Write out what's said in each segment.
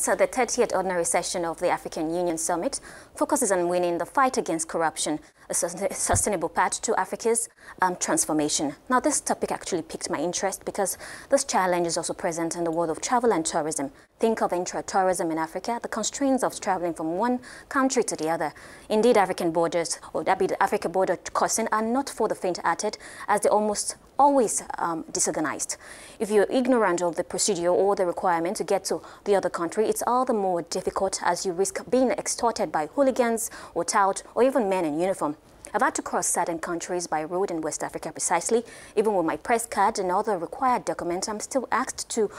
States, the 30th Ordinary Session of the African Union Summit focuses on winning the fight against corruption, a sustainable path to Africa's transformation. Now, this topic actually piqued my interest because this challenge is also present in the world of travel and tourism. Think of intra-tourism in Africa, the constraints of traveling from one country to the other. Indeed, African borders, or that be the Africa border crossing, are not for the faint-hearted, as they're almost always disorganized. If you're ignorant of the procedure or the requirement to get to the other country, it's all the more difficult as you risk being extorted by hooligans or tout or even men in uniform. I've had to cross certain countries by road in West Africa precisely. Even with my press card and other required documents, I'm still asked to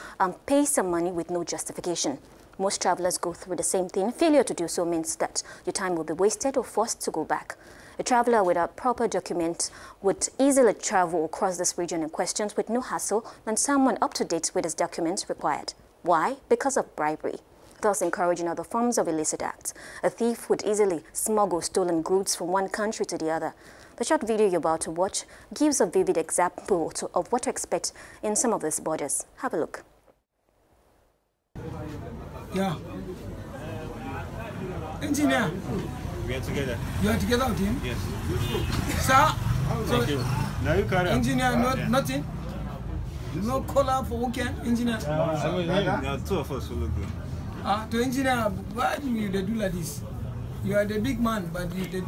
pay some money with no justification. Most travelers go through the same thing. Failure to do so means that your time will be wasted or forced to go back. A traveler with a proper document would easily travel across this region in questions with no hassle than someone up to date with his documents required. Why? Because of bribery, thus encouraging other forms of illicit acts. A thief would easily smuggle stolen goods from one country to the other. The short video you're about to watch gives a vivid example of what to expect in some of these borders. Have a look. Yeah. Engineer. We are together. You are together with him? Yes. Sir? Thank you. Now you carry on. Engineer, nothing? No caller for weekend, engineer? Now two of us will look good. To engineer, why do you do like this? You are the big man, but you do...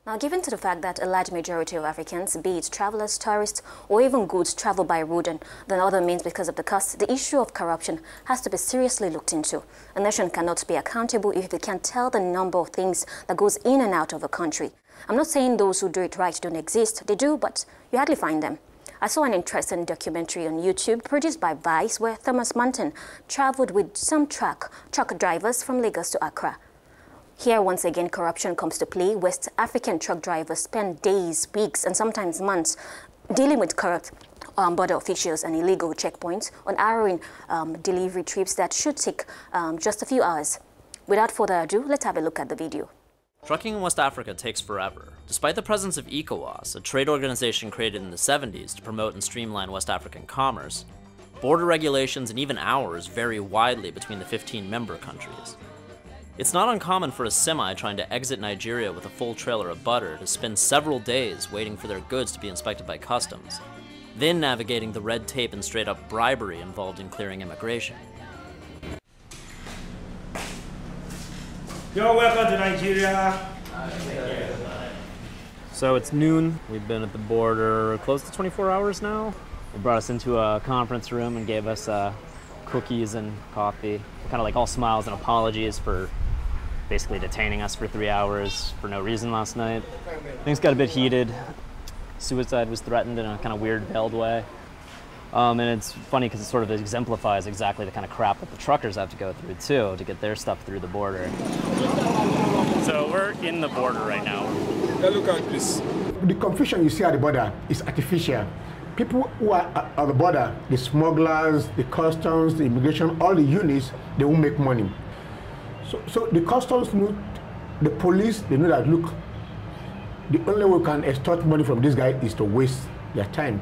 Now, given to the fact that a large majority of Africans, be it travelers, tourists, or even goods, travel by road and than other means because of the cost, the issue of corruption has to be seriously looked into. A nation cannot be accountable if it can't tell the number of things that goes in and out of a country. I'm not saying those who do it right don't exist. They do, but you hardly find them. I saw an interesting documentary on YouTube produced by Vice where Thomas Manton traveled with some truck drivers from Lagos to Accra. Here, once again, corruption comes to play. West African truck drivers spend days, weeks, and sometimes months dealing with corrupt border officials and illegal checkpoints on harrowing delivery trips that should take just a few hours. Without further ado, let's have a look at the video. Trucking in West Africa takes forever. Despite the presence of ECOWAS, a trade organization created in the 70s to promote and streamline West African commerce, border regulations and even hours vary widely between the 15 member countries. It's not uncommon for a semi trying to exit Nigeria with a full trailer of butter to spend several days waiting for their goods to be inspected by customs, then navigating the red tape and straight-up bribery involved in clearing immigration. You're welcome to Nigeria. So it's noon. We've been at the border close to 24 hours now. They brought us into a conference room and gave us cookies and coffee. Kind of like all smiles and apologies for basically detaining us for 3 hours for no reason last night. Things got a bit heated. Suicide was threatened in a kind of weird, veiled way. And it's funny because it sort of exemplifies exactly the kind of crap that the truckers have to go through too to get their stuff through the border. So we're in the border right now. Look at this. The confusion you see at the border is artificial. People who are at the border, the smugglers, the customs, the immigration, all the units, they won't make money. So the customs know, the police, they know that, look, the only way we can extort money from this guy is to waste their time.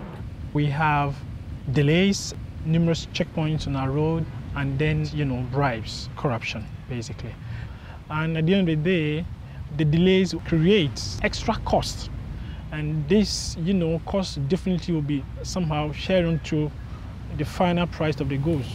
We have delays, numerous checkpoints on our road, and then, bribes, corruption, basically. And at the end of the day, the delays create extra costs. And this, cost definitely will be somehow shared onto the final price of the goods.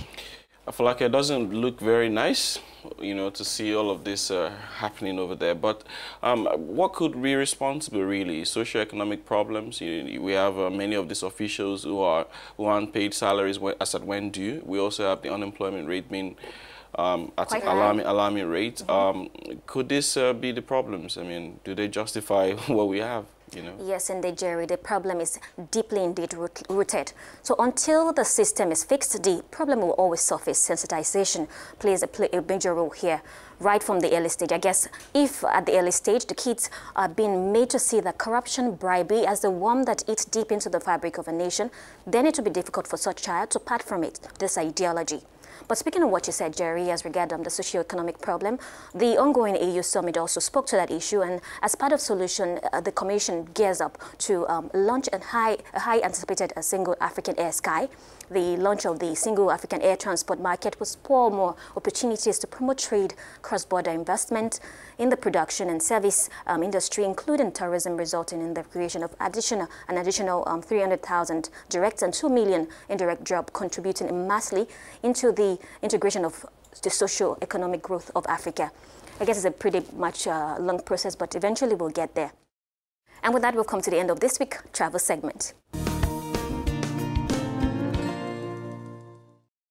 I feel like it doesn't look very nice, to see all of this happening over there. But what could be responsible, really? Socioeconomic problems. We have many of these officials who aren't paid salaries as at when due. We also have the unemployment rate being at an alarming rate. Could this be the problems? I mean, do they justify what we have? Yes, indeed, Jerry. The problem is deeply indeed rooted. So until the system is fixed, the problem will always surface. Sensitization plays a major role here, right from the early stage. I guess if at the early stage the kids are being made to see that corruption, bribery as the worm that eats deep into the fabric of a nation, then it will be difficult for such child to part from it, this ideology. But speaking of what you said, Jerry, as regards the socio-economic problem, the ongoing AU summit also spoke to that issue, and as part of solution, the Commission gears up to launch a high anticipated single African air sky. the launch of the single African air transport market will spur more opportunities to promote trade, cross-border investment in the production and service industry, including tourism, resulting in the creation of an additional 300,000 direct and 2 million indirect jobs, contributing immensely into the integration of the socio-economic growth of Africa. I guess it's a pretty much long process, but eventually we'll get there. And with that, we've come to the end of this week's travel segment.